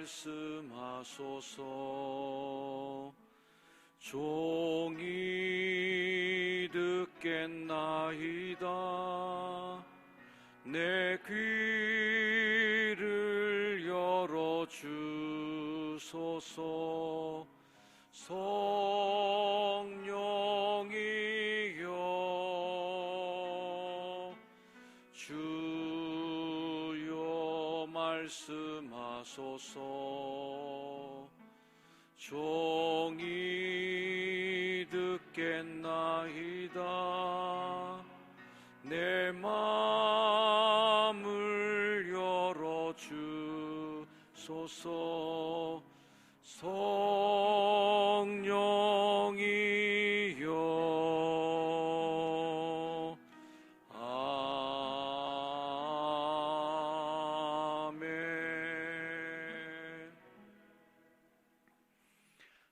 말씀하소서. 종이 듣겠나이다. 내 귀를 열어주소서. 성령이여 주여 말씀하소서. 종이 듣겠나이다. 내 마음을 열어주소서. 성령이여 아멘.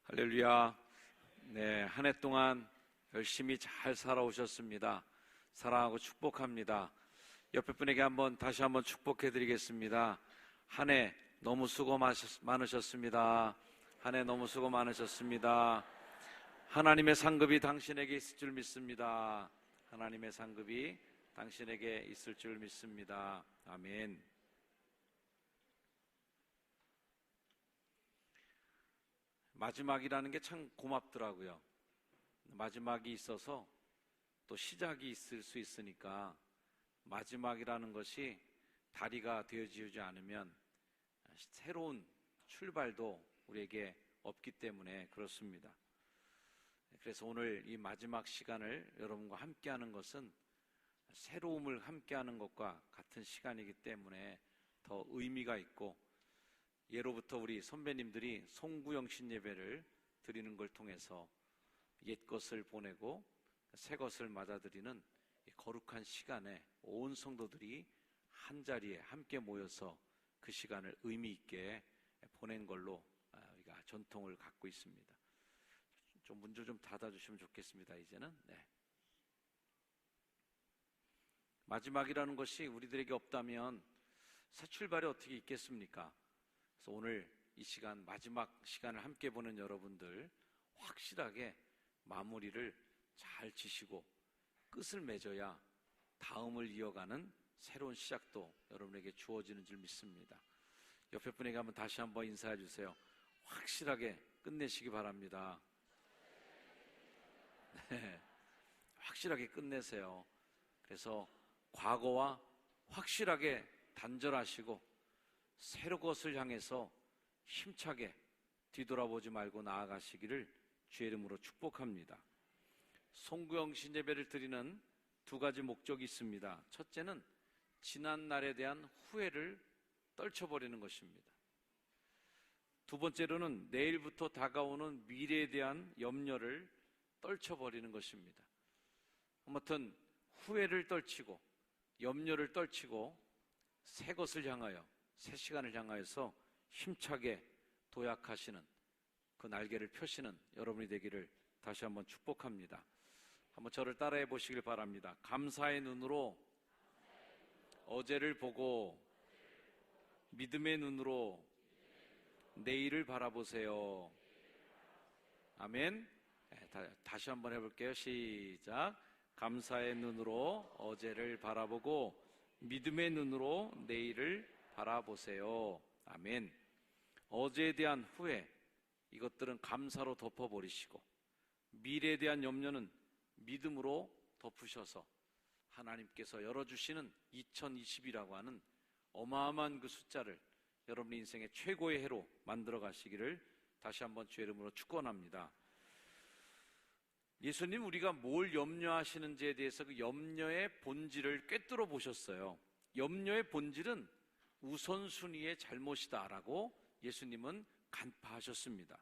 할렐루야. 네, 한 해 동안 열심히 잘 살아오셨습니다. 사랑하고 축복합니다. 옆에 분에게 다시 한번 축복해 드리겠습니다. 한 해 너무 수고 많으셨습니다. 한 해 너무 수고 많으셨습니다. 하나님의 상급이 당신에게 있을 줄 믿습니다. 하나님의 상급이 당신에게 있을 줄 믿습니다. 아멘. 마지막이라는 게 참 고맙더라고요. 마지막이 있어서 또 시작이 있을 수 있으니까 마지막이라는 것이 다리가 되어지지 않으면 새로운 출발도 우리에게 없기 때문에 그렇습니다. 그래서 오늘 이 마지막 시간을 여러분과 함께하는 것은 새로움을 함께하는 것과 같은 시간이기 때문에 더 의미가 있고, 예로부터 우리 선배님들이 송구영신 예배를 드리는 걸 통해서 옛 것을 보내고 새 것을 맞아들이는 거룩한 시간에 온 성도들이 한 자리에 함께 모여서 그 시간을 의미 있게 보낸 걸로 우리가 전통을 갖고 있습니다. 좀 문 좀 닫아주시면 좋겠습니다. 이제는 마지막이라는 것이 우리들에게 없다면 새 출발이 어떻게 있겠습니까? 그래서 오늘 이 시간, 마지막 시간을 함께 보낸 여러분들 확실하게 마무리를 잘 지시고 끝을 맺어야 다음을 이어가는 새로운 시작도 여러분에게 주어지는 줄 믿습니다. 옆에 분에게 다시 한번 인사해 주세요. 확실하게 끝내시기 바랍니다. 네, 확실하게 끝내세요. 그래서 과거와 확실하게 단절하시고 새로운 것을 향해서 힘차게 뒤돌아보지 말고 나아가시기를 주의 이름으로 축복합니다. 송구영신 예배를 드리는 두 가지 목적이 있습니다. 첫째는 지난 날에 대한 후회를 떨쳐버리는 것입니다. 두 번째로는 내일부터 다가오는 미래에 대한 염려를 떨쳐버리는 것입니다. 아무튼 후회를 떨치고 염려를 떨치고 새 것을 향하여, 새 시간을 향하여서 힘차게 도약하시는 그 날개를 펴시는 여러분이 되기를 다시 한번 축복합니다. 한번 저를 따라해 보시길 바랍니다. 감사의 눈으로 어제를 보고 믿음의 눈으로 내일을 바라보세요. 아멘. 다시 한번 해볼게요. 시작. 감사의 눈으로 어제를 바라보고 믿음의 눈으로 내일을 바라보세요. 아멘. 어제에 대한 후회, 이것들은 감사로 덮어버리시고 미래에 대한 염려는 믿음으로 덮으셔서 하나님께서 열어주시는 2020이라고 하는 어마어마한 그 숫자를 여러분의 인생의 최고의 해로 만들어 가시기를 다시 한번 주의 이름으로 축원합니다. 예수님, 우리가 뭘 염려하시는지에 대해서 그 염려의 본질을 꿰뚫어 보셨어요. 염려의 본질은 우선순위의 잘못이다라고 예수님은 간파하셨습니다.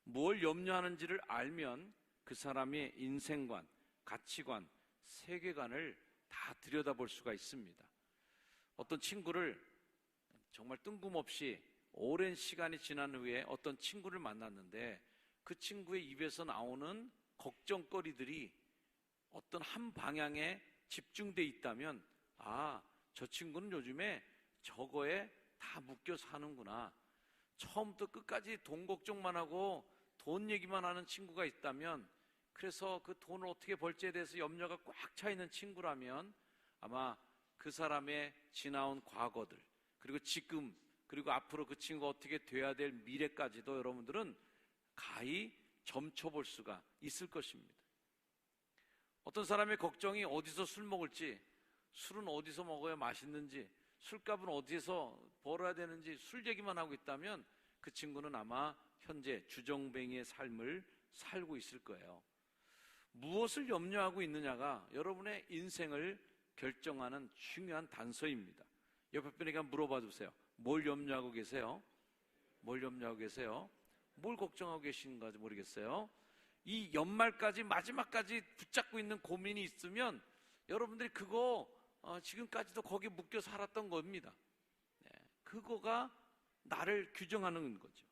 뭘 염려하는지를 알면 그 사람의 인생관, 가치관, 세계관을 다 들여다볼 수가 있습니다. 어떤 친구를 정말 뜬금없이 오랜 시간이 지난 후에 어떤 친구를 만났는데 그 친구의 입에서 나오는 걱정거리들이 어떤 한 방향에 집중돼 있다면, 아, 저 친구는 요즘에 저거에 다 묶여 사는구나, 처음부터 끝까지 돈 걱정만 하고 돈 얘기만 하는 친구가 있다면, 그래서 그 돈을 어떻게 벌지에 대해서 염려가 꽉 차 있는 친구라면 아마 그 사람의 지나온 과거들, 그리고 지금, 그리고 앞으로 그 친구가 어떻게 돼야 될 미래까지도 여러분들은 가히 점쳐볼 수가 있을 것입니다. 어떤 사람의 걱정이 어디서 술 먹을지, 술은 어디서 먹어야 맛있는지, 술값은 어디서 벌어야 되는지 술 얘기만 하고 있다면 그 친구는 아마 현재 주정뱅이의 삶을 살고 있을 거예요. 무엇을 염려하고 있느냐가 여러분의 인생을 결정하는 중요한 단서입니다. 옆에 분에게 물어봐 주세요. 뭘 염려하고 계세요? 뭘 염려하고 계세요? 뭘 걱정하고 계신가 모르겠어요. 이 연말까지, 마지막까지 붙잡고 있는 고민이 있으면 여러분들이 그거 지금까지도 거기 묶여 살았던 겁니다. 그거가 나를 규정하는 거죠.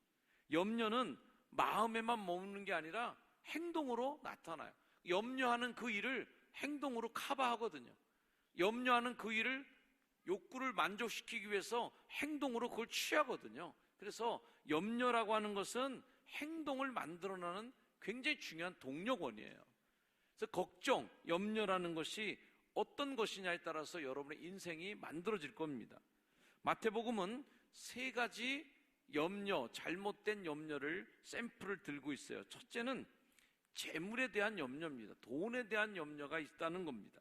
염려는 마음에만 머무는 게 아니라 행동으로 나타나요. 염려하는 그 일을 행동으로 커버하거든요. 염려하는 그 일을, 욕구를 만족시키기 위해서 행동으로 그걸 취하거든요. 그래서 염려라고 하는 것은 행동을 만들어내는 굉장히 중요한 동력원이에요. 그래서 걱정, 염려라는 것이 어떤 것이냐에 따라서 여러분의 인생이 만들어질 겁니다. 마태복음은 3가지 염려, 잘못된 염려를 샘플을 들고 있어요. 첫째는 재물에 대한 염려입니다. 돈에 대한 염려가 있다는 겁니다.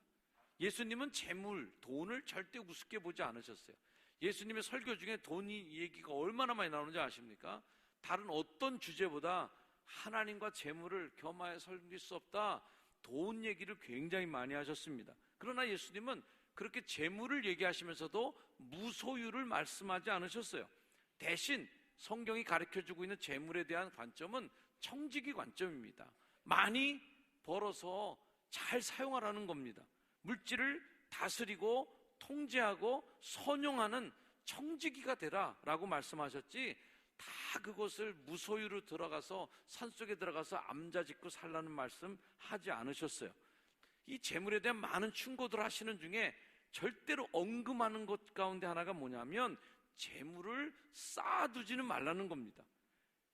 예수님은 재물, 돈을 절대 우습게 보지 않으셨어요. 예수님의 설교 중에 돈 얘기가 얼마나 많이 나오는지 아십니까? 다른 어떤 주제보다 하나님과 재물을 겸하여 섬길 수 없다, 돈 얘기를 굉장히 많이 하셨습니다. 그러나 예수님은 그렇게 재물을 얘기하시면서도 무소유를 말씀하지 않으셨어요. 대신 성경이 가르쳐주고 있는 재물에 대한 관점은 청지기 관점입니다. 많이 벌어서 잘 사용하라는 겁니다. 물질을 다스리고 통제하고 선용하는 청지기가 되라 라고 말씀하셨지, 다 그것을 무소유로 들어가서 산속에 들어가서 암자 짓고 살라는 말씀 하지 않으셨어요. 이 재물에 대한 많은 충고들 하시는 중에 절대로 언급하는 것 가운데 하나가 뭐냐면 재물을 쌓아두지는 말라는 겁니다.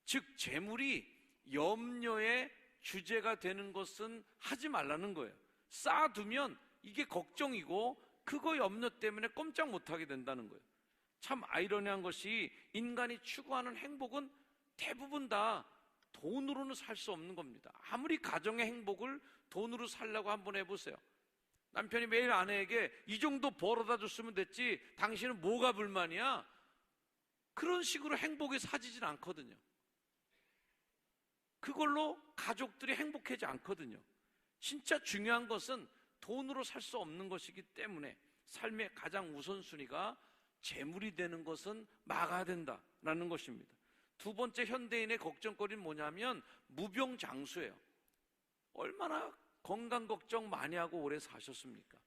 즉 재물이 염려의 주제가 되는 것은 하지 말라는 거예요. 쌓아두면 이게 걱정이고 그거 염려 때문에 꼼짝 못하게 된다는 거예요. 참 아이러니한 것이 인간이 추구하는 행복은 대부분 다 돈으로는 살 수 없는 겁니다. 아무리 가정의 행복을 돈으로 살려고 한번 해보세요. 남편이 매일 아내에게 이 정도 벌어다 줬으면 됐지 당신은 뭐가 불만이야? 그런 식으로 행복이 사지진 않거든요. 그걸로 가족들이 행복하지 않거든요. 진짜 중요한 것은 돈으로 살 수 없는 것이기 때문에 삶의 가장 우선순위가 재물이 되는 것은 막아야 된다라는 것입니다. 두 번째 현대인의 걱정거리는 뭐냐면 무병장수예요. 얼마나 건강 걱정 많이 하고 오래 사셨습니까?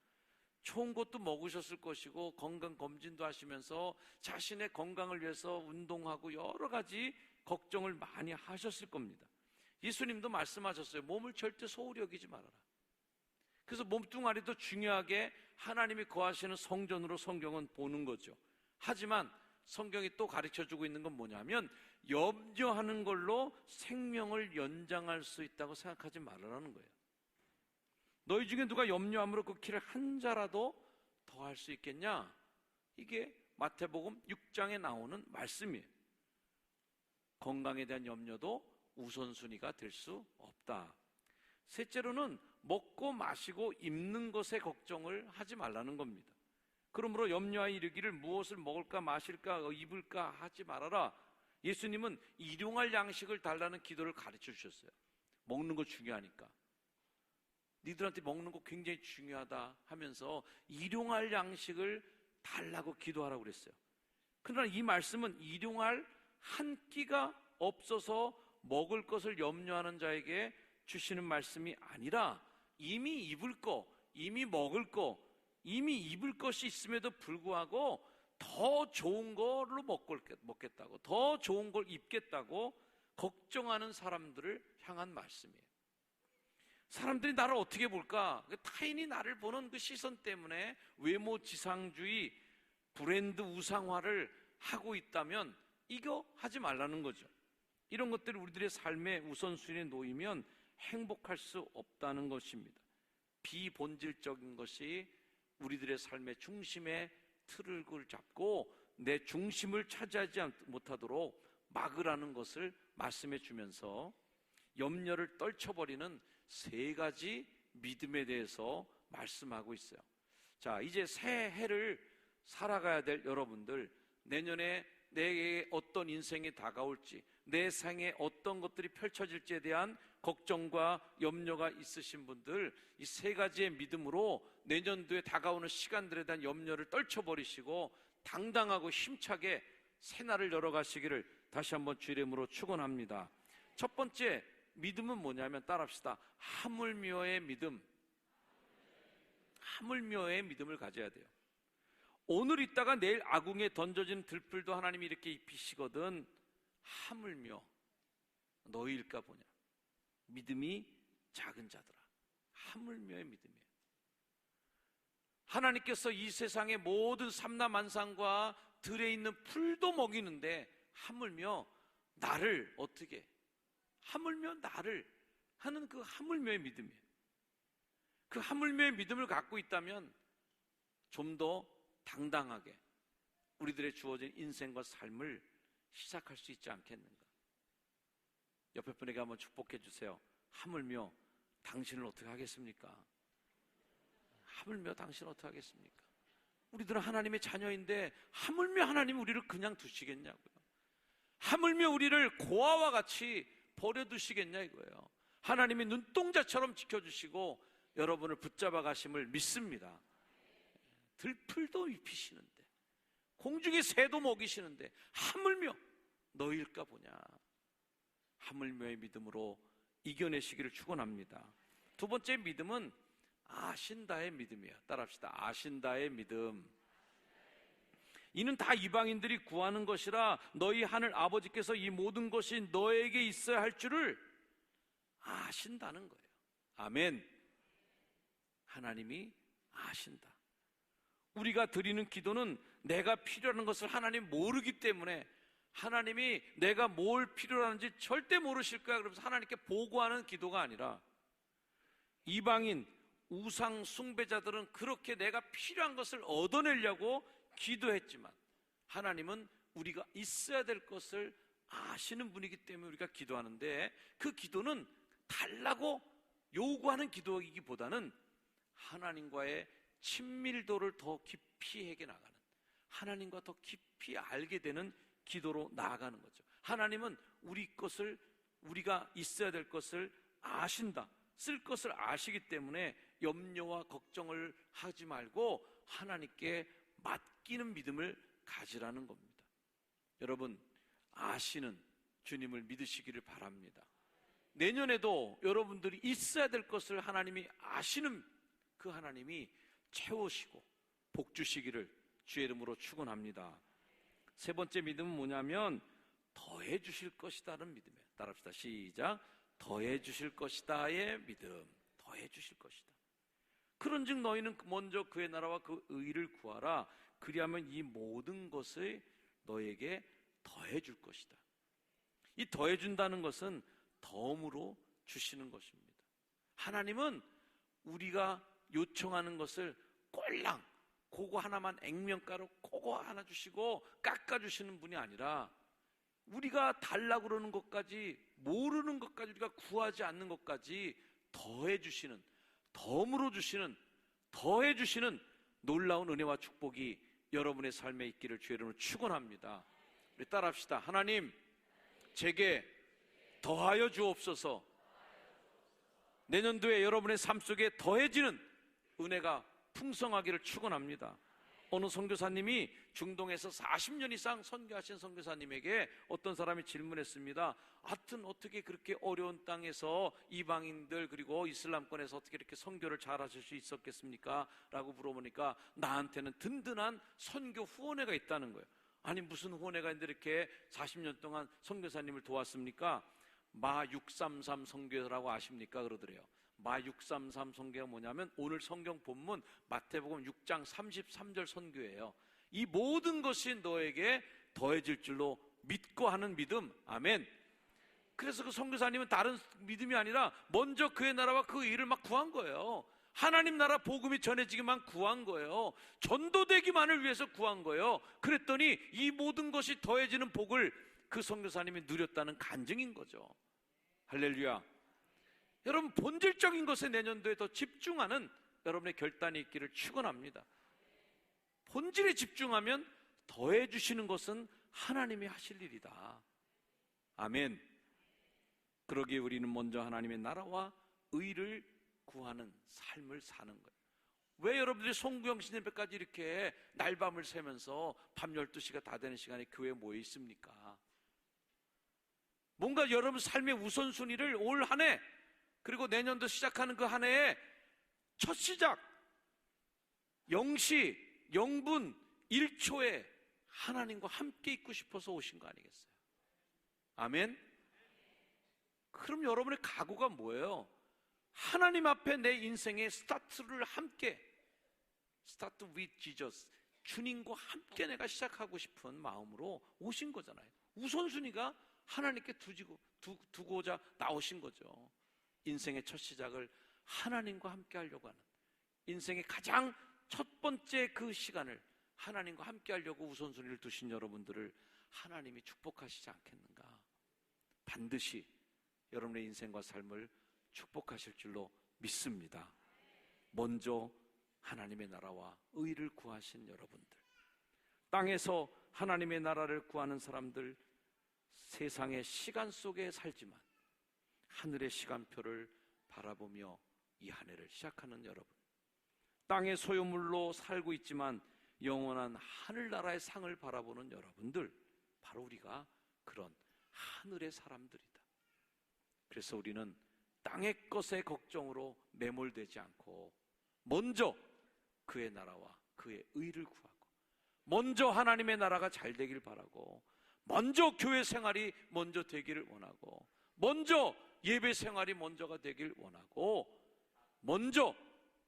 좋은 것도 먹으셨을 것이고 건강검진도 하시면서 자신의 건강을 위해서 운동하고 여러 가지 걱정을 많이 하셨을 겁니다. 예수님도 말씀하셨어요. 몸을 절대 소홀히 여기지 말아라. 그래서 몸뚱아리도 중요하게 하나님이 거하시는 성전으로 성경은 보는 거죠. 하지만 성경이 또 가르쳐주고 있는 건 뭐냐면 염려하는 걸로 생명을 연장할 수 있다고 생각하지 말라는 거예요. 너희 중에 누가 염려함으로 그 키를 한 자라도 더 할 수 있겠냐? 이게 마태복음 6장에 나오는 말씀이에요. 건강에 대한 염려도 우선순위가 될 수 없다. 셋째로는 먹고 마시고 입는 것에 걱정을 하지 말라는 겁니다. 그러므로 염려하여 이르기를 무엇을 먹을까 마실까 입을까 하지 말아라. 예수님은 일용할 양식을 달라는 기도를 가르쳐 주셨어요. 먹는 거 중요하니까. 니들한테 먹는 거 굉장히 중요하다 하면서 일용할 양식을 달라고 기도하라고 그랬어요. 그러나 이 말씀은 일용할 한 끼가 없어서 먹을 것을 염려하는 자에게 주시는 말씀이 아니라 이미 입을 거, 이미 먹을 거, 이미 입을 것이 있음에도 불구하고 더 좋은 걸로 먹겠다고, 더 좋은 걸 입겠다고 걱정하는 사람들을 향한 말씀이에요. 사람들이 나를 어떻게 볼까? 타인이 나를 보는 그 시선 때문에 외모 지상주의, 브랜드 우상화를 하고 있다면 이거 하지 말라는 거죠. 이런 것들이 우리들의 삶의 우선순위에 놓이면 행복할 수 없다는 것입니다. 비본질적인 것이 우리들의 삶의 중심에 틀을 잡고 내 중심을 차지하지 못하도록 막으라는 것을 말씀해 주면서 염려를 떨쳐버리는 세 가지 믿음에 대해서 말씀하고 있어요. 자, 이제 새 해를 살아가야 될 여러분들, 내년에 내게 어떤 인생이 다가올지, 내 생에 어떤 것들이 펼쳐질지에 대한 걱정과 염려가 있으신 분들, 이 세 가지의 믿음으로 내년도에 다가오는 시간들에 대한 염려를 떨쳐버리시고 당당하고 힘차게 새날을 열어가시기를 다시 한번 주의 이름으로 축원합니다. 첫 번째 믿음은 뭐냐면, 따라합시다. 하물며의 믿음. 하물며의 믿음을 가져야 돼요. 오늘 있다가 내일 아궁이에 던져진 들풀도 하나님이 이렇게 입히시거든 하물며 너희일까 보냐. 믿음이 작은 자들아. 하물며의 믿음이에요. 하나님께서 이 세상의 모든 삼라만상과 들에 있는 풀도 먹이는데 하물며 나를 어떻게, 하물며 나를 하는 그 하물며의 믿음이에요. 그 하물며의 믿음을 갖고 있다면 좀 더 당당하게 우리들의 주어진 인생과 삶을 시작할 수 있지 않겠는가. 옆에 분에게 한번 축복해 주세요. 하물며 당신을 어떻게 하겠습니까? 하물며 당신을 어떻게 하겠습니까? 우리들은 하나님의 자녀인데 하물며 하나님 우리를 그냥 두시겠냐고요. 하물며 우리를 고아와 같이 버려두시겠냐 이거예요. 하나님이 눈동자처럼 지켜주시고 여러분을 붙잡아 가심을 믿습니다. 들풀도 입히시는데, 공중의 새도 먹이시는데 하물며 너희일까 보냐. 하물며의 믿음으로 이겨내시기를 축원합니다. 두 번째 믿음은 아신다의 믿음이에요. 따라합시다. 아신다의 믿음. 이는 다 이방인들이 구하는 것이라 너희 하늘 아버지께서 이 모든 것이 너에게 있어야 할 줄을 아신다는 거예요. 아멘. 하나님이 아신다. 우리가 드리는 기도는 내가 필요한 것을 하나님 모르기 때문에, 하나님이 내가 뭘 필요로 하는지 절대 모르실 거야 그러면서 하나님께 보고하는 기도가 아니라, 이방인 우상 숭배자들은 그렇게 내가 필요한 것을 얻어내려고 기도했지만 하나님은 우리가 있어야 될 것을 아시는 분이기 때문에 우리가 기도하는데, 그 기도는 달라고 요구하는 기도이기보다는 하나님과의 친밀도를 더 깊이 해게 나가는, 하나님과 더 깊이 알게 되는 기도로 나아가는 거죠. 하나님은 우리 것을, 우리가 있어야 될 것을 아신다, 쓸 것을 아시기 때문에 염려와 걱정을 하지 말고 하나님께 맡기는 믿음을 가지라는 겁니다. 여러분, 아시는 주님을 믿으시기를 바랍니다. 내년에도 여러분들이 있어야 될 것을 하나님이 아시는 그 하나님이 채우시고 복 주시기를 주의 이름으로 축원합니다. 세 번째 믿음은 뭐냐면 더해 주실 것이다는 믿음이에요. 따라합시다. 시작. 더해 주실 것이다의 믿음. 더해 주실 것이다. 그런즉 너희는 먼저 그의 나라와 그 의를 구하라. 그리하면 이 모든 것을 너에게 더해 줄 것이다. 이 더해 준다는 것은 덤으로 주시는 것입니다. 하나님은 우리가 요청하는 것을 꼴랑 그거 하나만 액면가로 그거 하나 주시고 깎아주시는 분이 아니라, 우리가 달라고 그러는 것까지, 모르는 것까지, 우리가 구하지 않는 것까지 더해주시는, 덤으로 주시는, 더해주시는 놀라운 은혜와 축복이 여러분의 삶에 있기를 주의 이름으로 축원합니다. 우리 따라합시다. 하나님, 제게 더하여 주옵소서. 내년도에 여러분의 삶 속에 더해지는 은혜가 풍성하기를 축원합니다. 어느 선교사님이 중동에서 40년 이상 선교하신 선교사님에게 어떤 사람이 질문했습니다. 하여튼 어떻게 그렇게 어려운 땅에서 이방인들 그리고 이슬람권에서 어떻게 이렇게 선교를 잘하실 수 있었겠습니까? 라고 물어보니까 나한테는 든든한 선교 후원회가 있다는 거예요. 아니 무슨 후원회가 있는데 이렇게 40년 동안 선교사님을 도왔습니까? 마633 선교라고 아십니까? 그러더래요. 마633 선교가 뭐냐면 오늘 성경 본문 마태복음 6장 33절 선교예요. 이 모든 것이 너에게 더해질 줄로 믿고 하는 믿음. 아멘. 그래서 그 선교사님은 다른 믿음이 아니라 먼저 그의 나라와 그 일을 막 구한 거예요. 하나님 나라 복음이 전해지기만 구한 거예요. 전도되기만을 위해서 구한 거예요. 그랬더니 이 모든 것이 더해지는 복을 그 선교사님이 누렸다는 간증인 거죠. 할렐루야. 여러분, 본질적인 것에 내년도에 더 집중하는 여러분의 결단이 있기를 축원합니다. 본질에 집중하면 더해 주시는 것은 하나님이 하실 일이다. 아멘. 그러기에 우리는 먼저 하나님의 나라와 의를 구하는 삶을 사는 거예요. 왜 여러분들이 송구영 신예배까지 이렇게 날밤을 새면서 밤 12시가 다 되는 시간에 교회에 모여 있습니까? 뭔가 여러분 삶의 우선순위를 올 한 해, 그리고 내년도 시작하는 그 한 해의 첫 시작, 0시, 0분, 1초에 하나님과 함께 있고 싶어서 오신 거 아니겠어요? 아멘? 그럼 여러분의 각오가 뭐예요? 하나님 앞에 내 인생의 스타트를 함께, 스타트 with Jesus, 주님과 함께 내가 시작하고 싶은 마음으로 오신 거잖아요. 우선순위가 하나님께 두고자 나오신 거죠. 인생의 첫 시작을 하나님과 함께 하려고 하는, 인생의 가장 첫 번째 그 시간을 하나님과 함께 하려고 우선순위를 두신 여러분들을 하나님이 축복하시지 않겠는가? 반드시 여러분의 인생과 삶을 축복하실 줄로 믿습니다. 먼저 하나님의 나라와 의를 구하신 여러분들, 땅에서 하나님의 나라를 구하는 사람들, 세상의 시간 속에 살지만 하늘의 시간표를 바라보며 이 한 해를 시작하는 여러분, 땅의 소유물로 살고 있지만 영원한 하늘나라의 상을 바라보는 여러분들, 바로 우리가 그런 하늘의 사람들이다. 그래서 우리는 땅의 것의 걱정으로 매몰되지 않고 먼저 그의 나라와 그의 의를 구하고, 먼저 하나님의 나라가 잘 되길 바라고, 먼저 교회 생활이 먼저 되기를 원하고, 먼저 예배 생활이 먼저가 되길 원하고, 먼저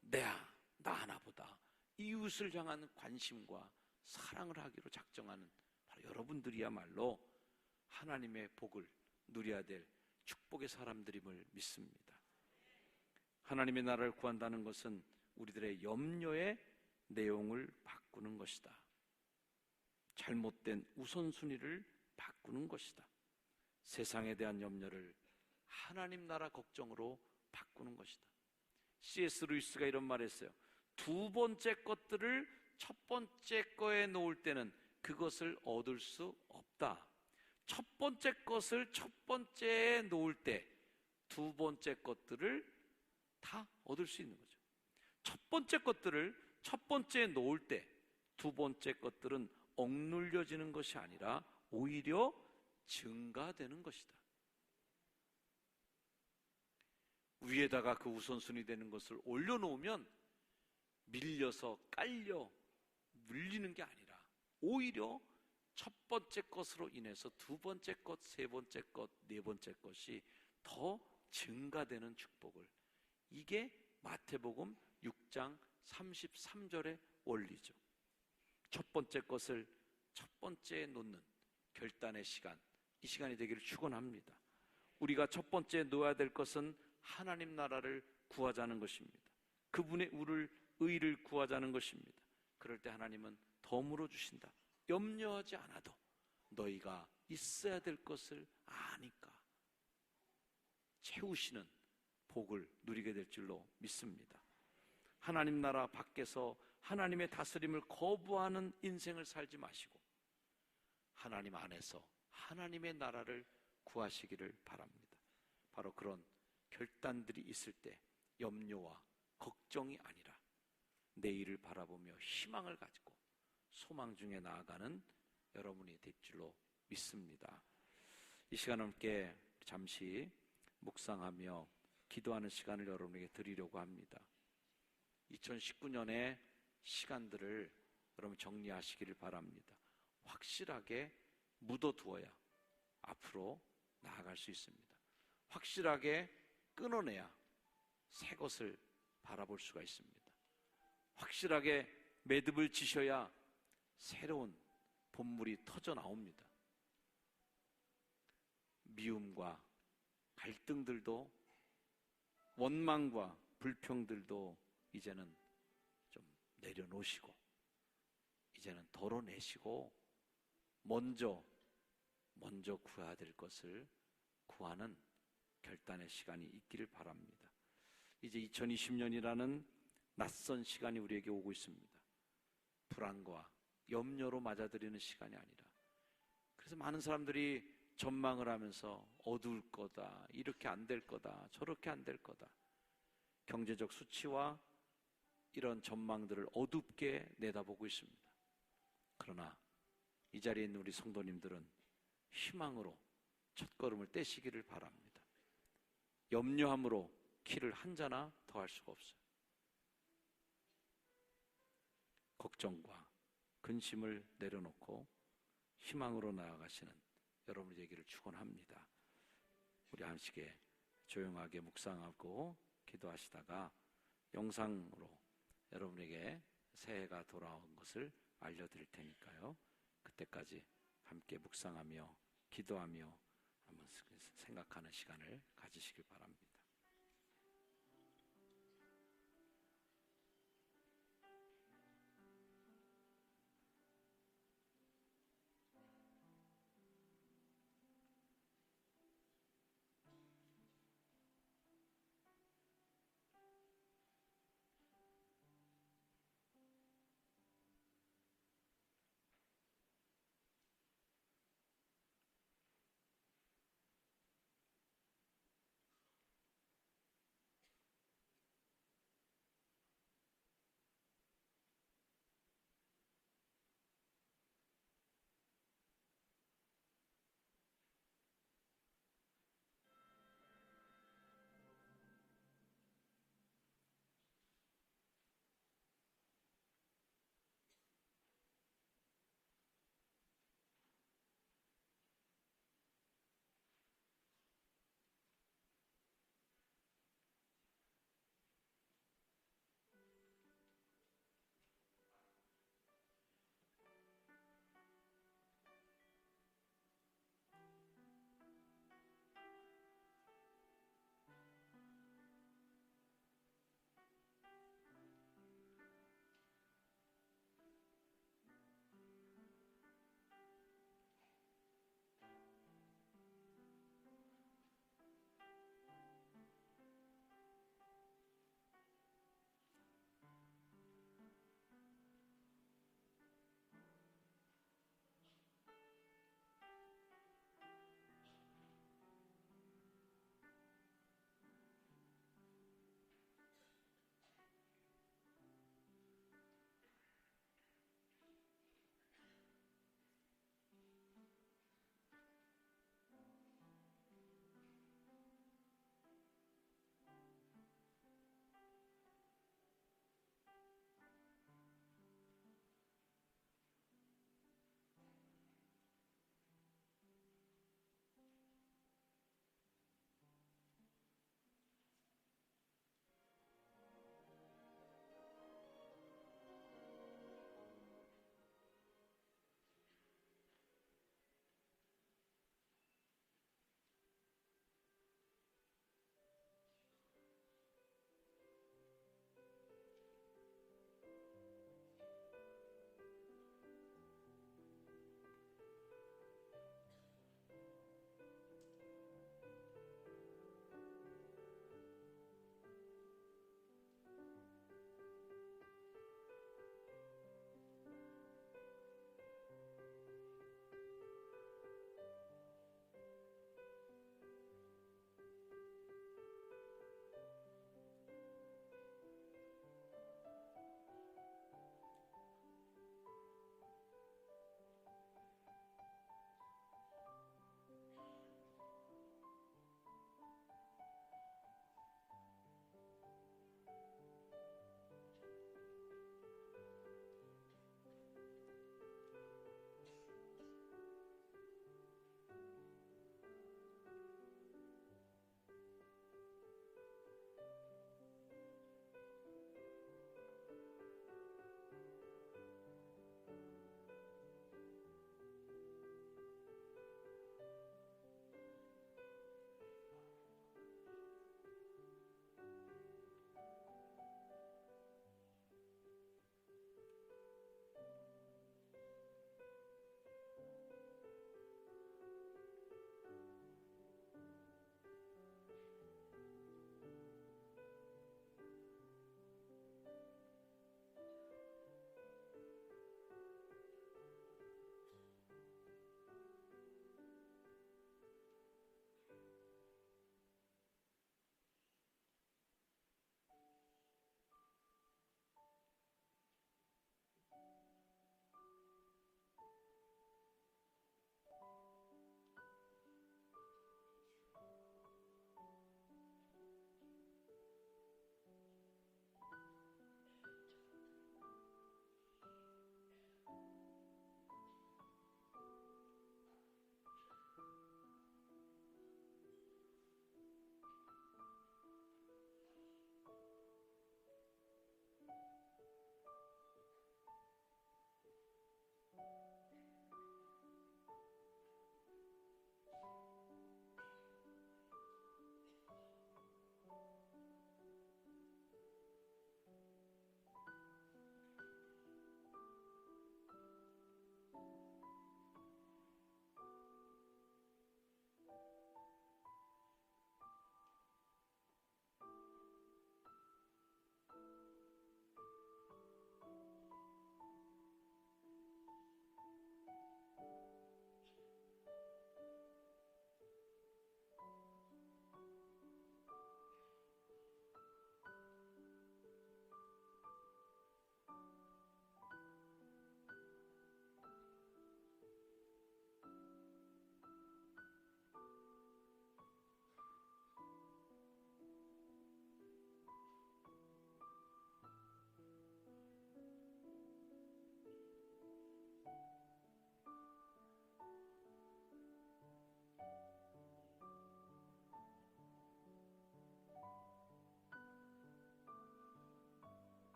나 하나보다 이웃을 향한 관심과 사랑을 하기로 작정하는 바로 여러분들이야말로 하나님의 복을 누려야 될 축복의 사람들임을 믿습니다. 하나님의 나라를 구한다는 것은 우리들의 염려의 내용을 바꾸는 것이다. 잘못된 우선순위를 바꾸는 것이다. 세상에 대한 염려를 하나님 나라 걱정으로 바꾸는 것이다. C.S. 루이스가 이런 말을 했어요. 두 번째 것들을 첫 번째 거에 놓을 때는 그것을 얻을 수 없다. 첫 번째 것을 첫 번째에 놓을 때 두 번째 것들을 다 얻을 수 있는 거죠. 첫 번째 것들을 첫 번째에 놓을 때 두 번째 것들은 억눌려지는 것이 아니라 오히려 증가되는 것이다. 위에다가 그 우선순위 되는 것을 올려놓으면 밀려서 깔려 물리는 게 아니라 오히려 첫 번째 것으로 인해서 두 번째 것, 세 번째 것, 네 번째 것이 더 증가되는 축복을, 이게 마태복음 6장 33절의 원리죠. 첫 번째 것을 첫 번째에 놓는 결단의 시간, 이 시간이 되기를 축원합니다. 우리가 첫 번째에 놓아야 될 것은 하나님 나라를 구하자는 것입니다. 그분의 의를 구하자는 것입니다. 그럴 때 하나님은 더 물어주신다. 염려하지 않아도 너희가 있어야 될 것을 아니까 채우시는 복을 누리게 될 줄로 믿습니다. 하나님 나라 밖에서 하나님의 다스림을 거부하는 인생을 살지 마시고 하나님 안에서 하나님의 나라를 구하시기를 바랍니다. 바로 그런 결단들이 있을 때 염려와 걱정이 아니라 내일을 바라보며 희망을 가지고 소망 중에 나아가는 여러분이 될 줄로 믿습니다. 이 시간 함께 잠시 묵상하며 기도하는 시간을 여러분에게 드리려고 합니다. 2019년의 시간들을 여러분 정리하시기를 바랍니다. 확실하게 묻어두어야 앞으로 나아갈 수 있습니다. 확실하게 끊어내야 새 것을 바라볼 수가 있습니다. 확실하게 매듭을 지셔야 새로운 본물이 터져 나옵니다. 미움과 갈등들도, 원망과 불평들도 이제는 좀 내려놓으시고, 이제는 덜어내시고 먼저 구해야 될 것을 구하는 결단의 시간이 있기를 바랍니다. 이제 2020년이라는 낯선 시간이 우리에게 오고 있습니다. 불안과 염려로 맞아들이는 시간이 아니라, 그래서 많은 사람들이 전망을 하면서 어두울 거다, 이렇게 안 될 거다, 저렇게 안 될 거다, 경제적 수치와 이런 전망들을 어둡게 내다보고 있습니다. 그러나 이 자리에 있는 우리 성도님들은 희망으로 첫걸음을 떼시기를 바랍니다. 염려함으로 키를 한 자나 더 할 수가 없어요. 걱정과 근심을 내려놓고 희망으로 나아가시는 여러분의 얘기를 축원합니다. 우리 함께 조용하게 묵상하고 기도하시다가 영상으로 여러분에게 새해가 돌아온 것을 알려드릴 테니까요. 그때까지 함께 묵상하며 기도하며 한번 생각하는 시간을 가지시길 바랍니다.